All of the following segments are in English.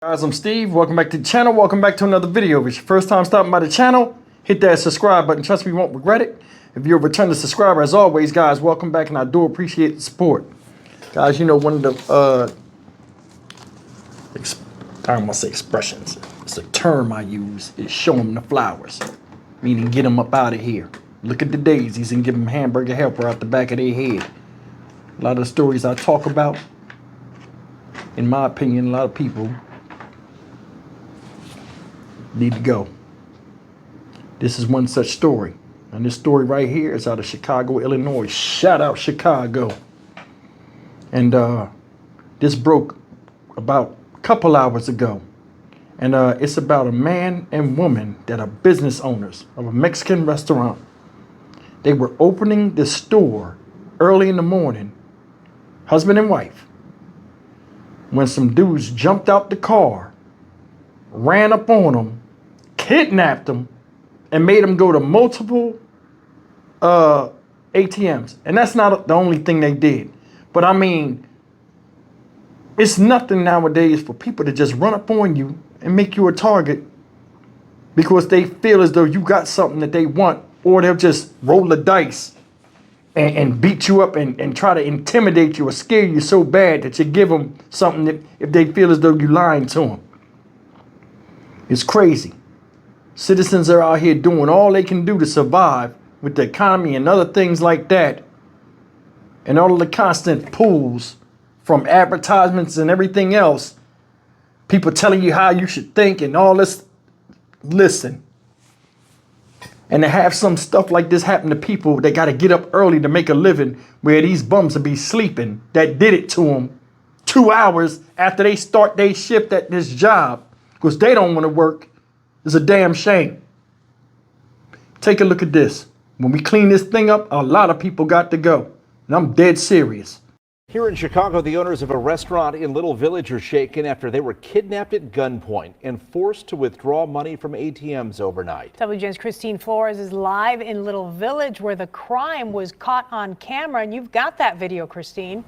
Guys, I'm Steve. Welcome back to the channel. Welcome back to another video. If it's your first time stopping by the channel, hit that subscribe button. Trust me, you won't regret it. If you're a returning subscriber, as always, guys, welcome back, and I do appreciate the support. Guys, you know, one of the, I don't want to say expressions. It's a term I use. Is show them the flowers, meaning get them up out of here. Look at the daisies and give them hamburger helper out the back of their head. A lot of the stories I talk about, in my opinion, a lot of people need to go. This is one such story. And this story right here is out of Chicago, Illinois. Shout out Chicago. And this broke about a couple hours ago. And it's about a man and woman that are business owners of a Mexican restaurant. They were opening the store early in the morning, husband and wife, when some dudes jumped out the car, ran up on them, kidnapped them, and made them go to multiple ATMs. And that's not the only thing they did. But I mean, it's nothing nowadays for people to just run up on you and make you a target because they feel as though you got something that they want, or they'll just roll the dice and beat you up and try to intimidate you or scare you so bad that you give them something that if they feel as though you're lying to them. It's crazy. Citizens are out here doing all they can do to survive with the economy and other things like that. And all of the constant pulls from advertisements and everything else. People telling you how you should think and all this. Listen. And to have some stuff like this happen to people that got to get up early to make a living, where these bums will be sleeping, that did it to them 2 hours after they start their shift at this job because they don't want to work, is a damn shame. Take a look at this. When we clean this thing up, a lot of people got to go. And I'm dead serious. Here in Chicago, the owners of a restaurant in Little Village are shaken after they were kidnapped at gunpoint and forced to withdraw money from ATMs overnight. WGN's Christine Flores is live in Little Village where the crime was caught on camera. And you've got that video, Christine.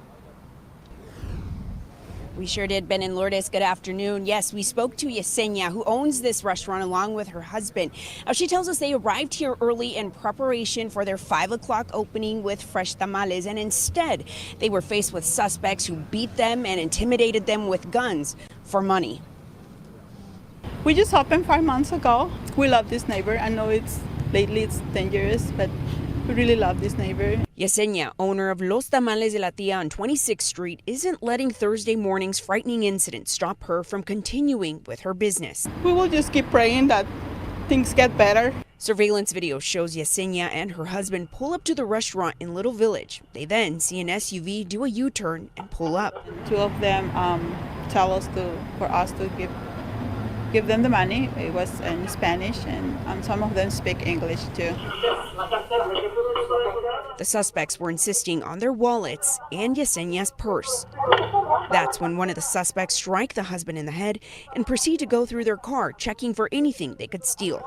We sure did. Ben and Lourdes, good afternoon. Yes, we spoke to Yesenia, who owns this restaurant along with her husband. Now, she tells us they arrived here early in preparation for their 5 o'clock opening with fresh tamales, and instead they were faced with suspects who beat them and intimidated them with guns for money. We just opened 5 months ago. We love this neighbor. I know lately it's dangerous, but we really love this neighbor. Yesenia, owner of Los Tamales de la Tia on 26th Street, isn't letting Thursday morning's frightening incident stop her from continuing with her business. We will just keep praying that things get better. Surveillance video shows Yesenia and her husband pull up to the restaurant in Little Village. They then see an SUV do a U-turn and pull up. 2 of them tell us for us to give them the money. It was in Spanish, and some of them speak English too. The suspects were insisting on their wallets and Yesenia's purse. That's when one of the suspects strike the husband in the head and proceed to go through their car, checking for anything they could steal.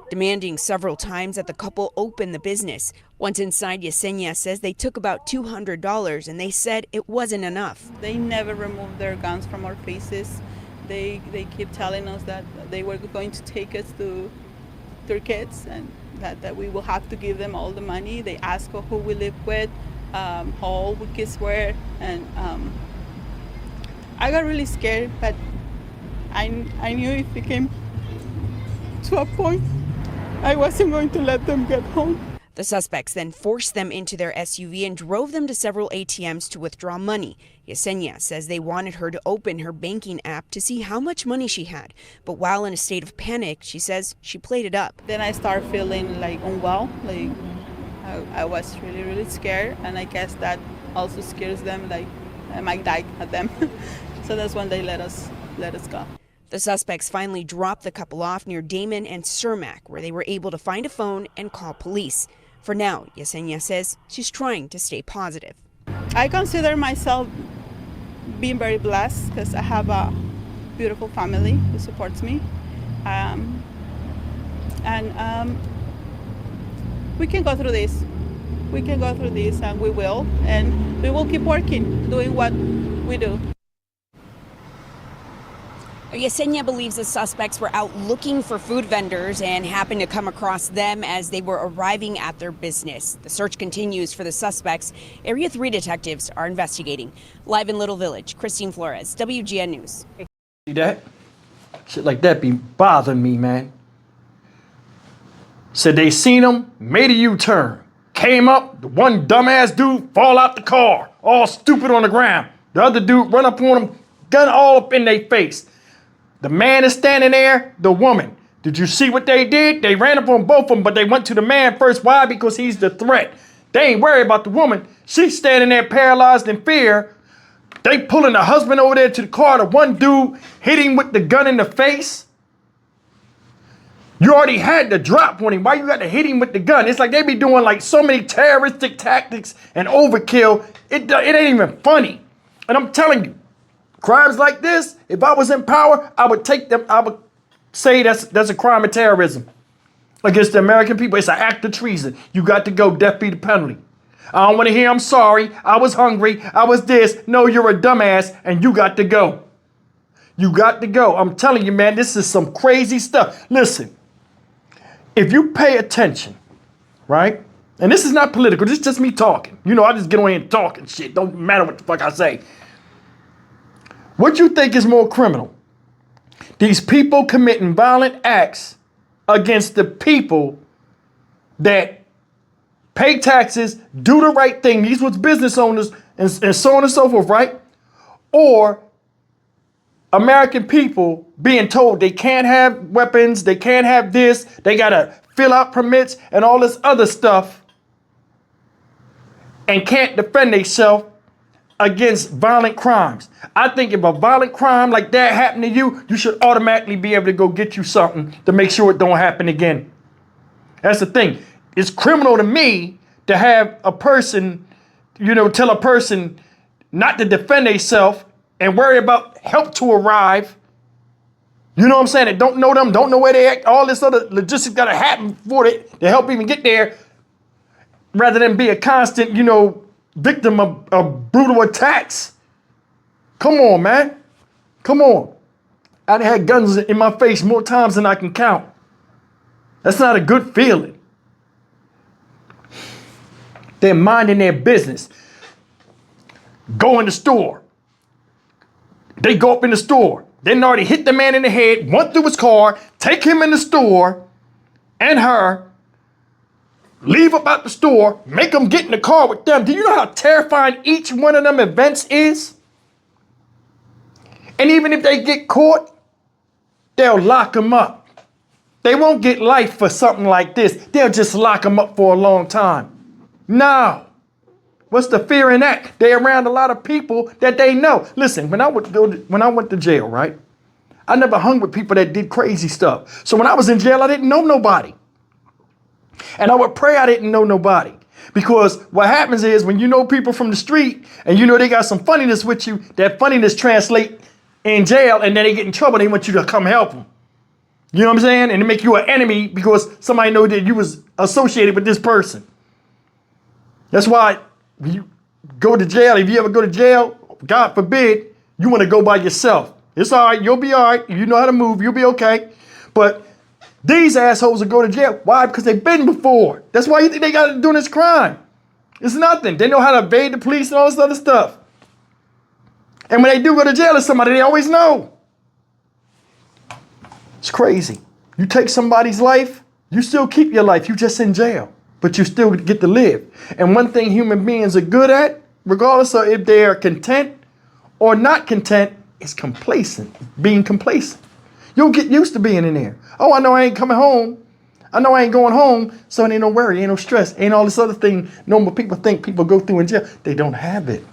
Demanding several times that the couple open the business. Once inside, Yesenia says they took about $200 and they said it wasn't enough. They never removed their guns from our faces. They keep telling us that they were going to take us to their kids and that we will have to give them all the money. They ask who we live with, how old we kids were, and I got really scared, but I knew if it came to a point, I wasn't going to let them get home. The suspects then forced them into their SUV and drove them to several ATMs to withdraw money. Yesenia says they wanted her to open her banking app to see how much money she had. But while in a state of panic, she says she played it up. Then I started feeling like unwell, like I was really, really scared. And I guess that also scares them, like I might die at them. So that's when they let us go. The suspects finally dropped the couple off near Damon and Cermak, where they were able to find a phone and call police. For now, Yesenia says she's trying to stay positive. I consider myself being very blessed because I have a beautiful family who supports me. We can go through this. We can go through this, and we will. And we will keep working, doing what We do. Yesenia believes the suspects were out looking for food vendors and happened to come across them as they were arriving at their business. The search continues for the suspects. Area 3 detectives are investigating. Live in Little Village, Christine Flores, WGN News. See that? Shit like that be bothering me, man. Said they seen him, made a U-turn. Came up, the one dumbass dude fall out the car, all stupid on the ground. The other dude run up on him, gun all up in their face. The man is standing there, the woman. Did you see what they did? They ran up on both of them, but they went to the man first. Why? Because he's the threat. They ain't worried about the woman. She's standing there paralyzed in fear. They pulling the husband over there to the car. The one dude hit him with the gun in the face. You already had the drop on him. Why you got to hit him with the gun? It's like they be doing like so many terroristic tactics and overkill. It ain't even funny. And I'm telling you, crimes like this, if I was in power, I would take them. I would say that's a crime of terrorism against the American people. It's an act of treason. You got to go. Death be the penalty. I don't want to hear I'm sorry. I was hungry. I was this. No, you're a dumbass and you got to go. You got to go. I'm telling you, man, this is some crazy stuff. Listen, if you pay attention, right? And this is not political. This is just me talking. You know, I just get on here and talk and shit. Don't matter what the fuck I say. What you think is more criminal? These people committing violent acts against the people that pay taxes, do the right thing. These was business owners and so on and so forth, right? Or American people being told they can't have weapons, they can't have this, they got to fill out permits and all this other stuff and can't defend themselves against violent crimes. I think if a violent crime like that happened to you, you should automatically be able to go get you something to make sure it don't happen again. That's the thing. It's criminal to me to have a person, you know, tell a person not to defend themselves and worry about help to arrive. You know what I'm saying? They don't know them, don't know where they act. All this other logistics got to happen for it to help even get there, rather than be a constant, you know, victim of brutal attacks. Come on, man. Come on. I've had guns in my face more times than I can count. That's not a good feeling. They're minding their business. Go in the store. They go up in the store. They already hit the man in the head, went through his car, take him in the store and her, leave about the store, make them get in the car with them. Do you know how terrifying each one of them events is? And even if they get caught, they'll lock them up. They won't get life for something like this. They'll just lock them up for a long time. No. What's the fear in that? They're around a lot of people that they know. Listen, when I went to jail, right? I never hung with people that did crazy stuff. So when I was in jail, I didn't know nobody. And I would pray I didn't know nobody. Because what happens is when you know people from the street and you know they got some funniness with you, that funniness translate in jail and then they get in trouble. They want you to come help them. You know what I'm saying? And they make you an enemy because somebody know that you was associated with this person. That's why when you go to jail, if you ever go to jail, God forbid, you want to go by yourself. It's all right. You'll be all right. You know how to move. You'll be okay. But these assholes will go to jail. Why? Because they've been before. That's why you think they got to do this crime. It's nothing. They know how to evade the police and all this other stuff. And when they do go to jail, it's somebody they always know. It's crazy. You take somebody's life, you still keep your life. You just in jail, but you still get to live. And one thing human beings are good at, regardless of if they are content or not content, is complacent, being complacent. You'll get used to being in there. Oh, I know I ain't coming home. I know I ain't going home, so ain't no worry, ain't no stress, ain't all this other thing normal people think people go through in jail. They don't have it.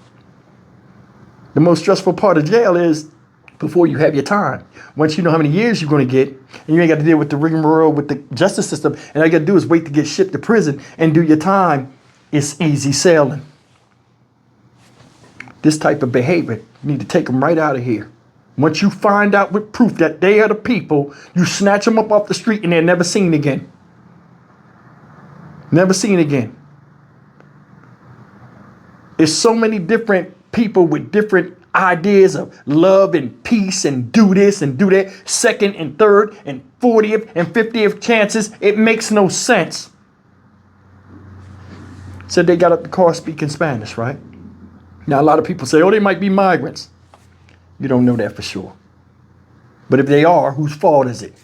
The most stressful part of jail is before you have your time. Once you know how many years you're going to get, and you ain't got to deal with the rigmarole with the justice system, and all you got to do is wait to get shipped to prison and do your time, it's easy sailing. This type of behavior, you need to take them right out of here. Once you find out with proof that they are the people, you snatch them up off the street and they're never seen again. Never seen again. There's so many different people with different ideas of love and peace and do this and do that, second and third and 40th and 50th chances. It makes no sense. Said they got up the car speaking Spanish, right? Now, a lot of people say, oh, they might be migrants. You don't know that for sure. But if they are, whose fault is it?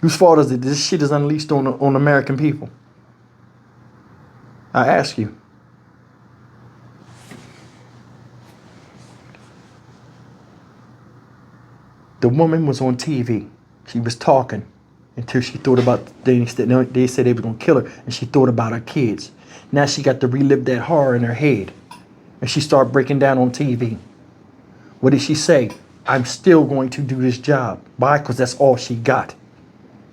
Whose fault is it? This shit is unleashed on American people. I ask you. The woman was on TV. She was talking until she thought about they said they were going to kill her, and she thought about her kids. Now she got to relive that horror in her head, and she started breaking down on TV. What did she say? I'm still going to do this job. Why? Because that's all she got.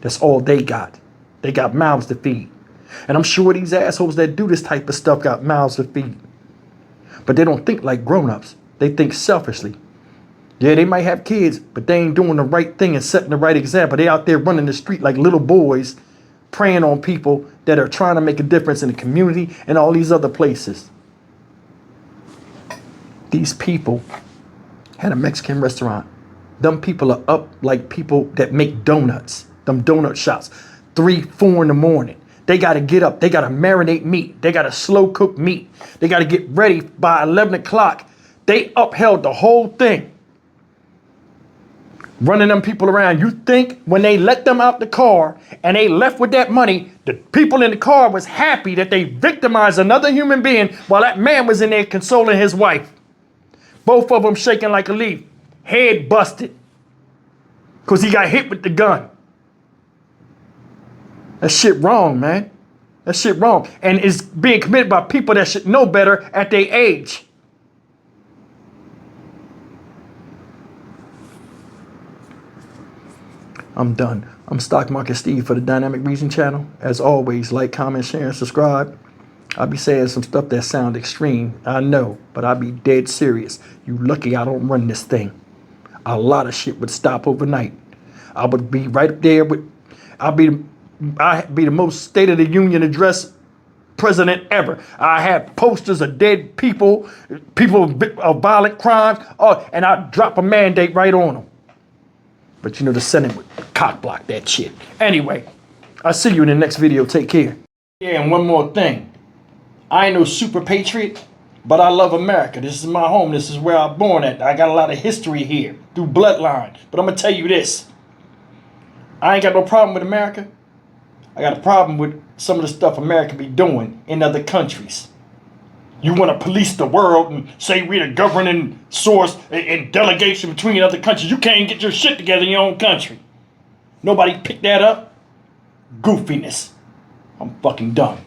That's all they got. They got mouths to feed. And I'm sure these assholes that do this type of stuff got mouths to feed. But they don't think like grown-ups. They think selfishly. Yeah, they might have kids, but they ain't doing the right thing and setting the right example. They out there running the street like little boys, preying on people that are trying to make a difference in the community and all these other places. These people had a Mexican restaurant. Them people are up like people that make donuts. Them donut shops. 3, 4 in the morning. They got to get up. They got to marinate meat. They got to slow cook meat. They got to get ready by 11 o'clock. They upheld the whole thing. Running them people around. You think when they let them out the car and they left with that money, the people in the car was happy that they victimized another human being while that man was in there consoling his wife. Both of them shaking like a leaf. Head busted. Because he got hit with the gun. That shit wrong, man. That shit wrong. And it's being committed by people that should know better at their age. I'm done. I'm Stock Market Steve for the Dynamic Reason channel. As always, like, comment, share, and subscribe. I'll be saying some stuff that sound extreme, I know, but I'll be dead serious. You lucky I don't run this thing. A lot of shit would stop overnight. I would be right up there with, I'd be the most State of the Union address president ever. I have posters of dead people of violent crimes, and I'd drop a mandate right on them. But you know, the Senate would cock block that shit. Anyway, I'll see you in the next video. Take care. Yeah, and one more thing. I ain't no super patriot, but I love America. This is my home. This is where I'm born at. I got a lot of history here through bloodline. But I'm going to tell you this. I ain't got no problem with America. I got a problem with some of the stuff America be doing in other countries. You want to police the world and say we're the governing source and delegation between other countries. You can't get your shit together in your own country. Nobody picked that up. Goofiness. I'm fucking done.